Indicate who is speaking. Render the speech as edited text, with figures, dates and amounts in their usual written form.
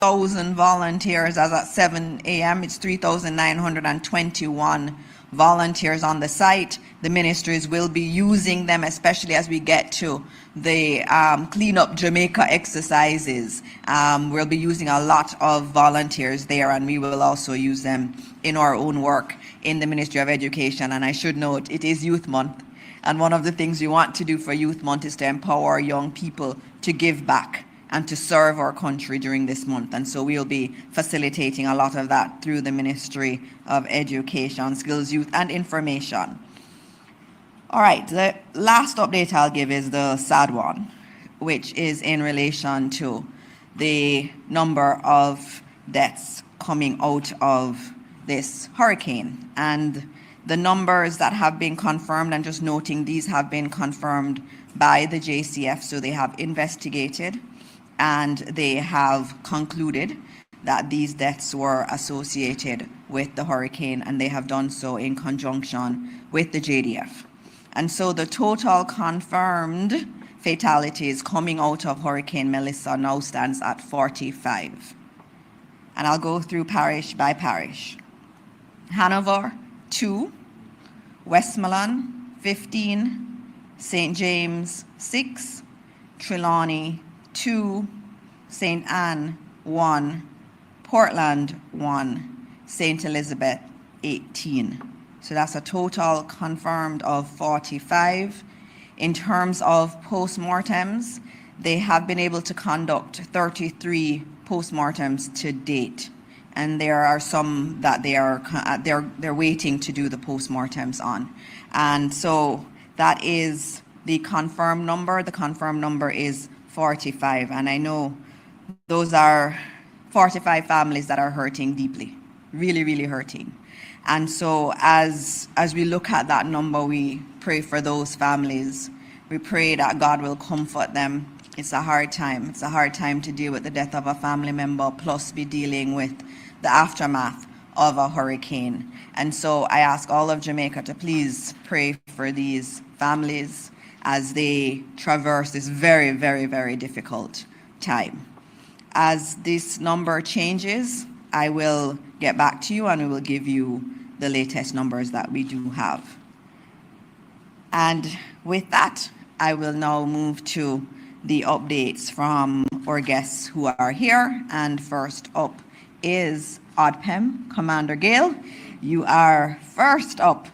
Speaker 1: 3,000 volunteers as at 7 a.m. It's 3,921 volunteers on the site. The ministries will be using them, especially as we get to the Clean Up Jamaica exercises. We'll be using a lot of volunteers there, and we will also use them in our own work in the Ministry of Education. And I should note, it is Youth Month, and one of the things we want to do for Youth Month is to empower young people to give back and to serve our country during this month. And so we'll be facilitating a lot of that through the Ministry of Education, Skills, Youth and Information. All right, the last update I'll give is the sad one, which is in relation to the number of deaths coming out of this hurricane. And the numbers that have been confirmed, and just noting these have been confirmed by the JCF, so they have investigated and they have concluded that these deaths were associated with the hurricane, and they have done so in conjunction with the JDF. And so the total confirmed fatalities coming out of Hurricane Melissa now stands at 45. And I'll go through parish by parish. Hanover, 2, Westmoreland, 15, St. James, 6, Trelawney, 2, St. Anne, 1, Portland, 1, St. Elizabeth, 18. So that's a total confirmed of 45. In terms of postmortems, they have been able to conduct 33 postmortems to date, and there are some that they're waiting to do the postmortems on. And so that is the confirmed number. The confirmed number is 45, and I know those are 45 families that are hurting deeply, really, really hurting. And so as we look at that number, we pray for those families. We pray that God will comfort them. It's a hard time. It's a hard time to deal with the death of a family member, plus be dealing with the aftermath of a hurricane. And so I ask all of Jamaica to please pray for these families as they traverse this very, very, very difficult time. As this number changes, I will get back to you and we will give you the latest numbers that we do have. And with that, I will now move to the updates from our guests who are here. And first up is ODPEM, Commander Gale. You are first up.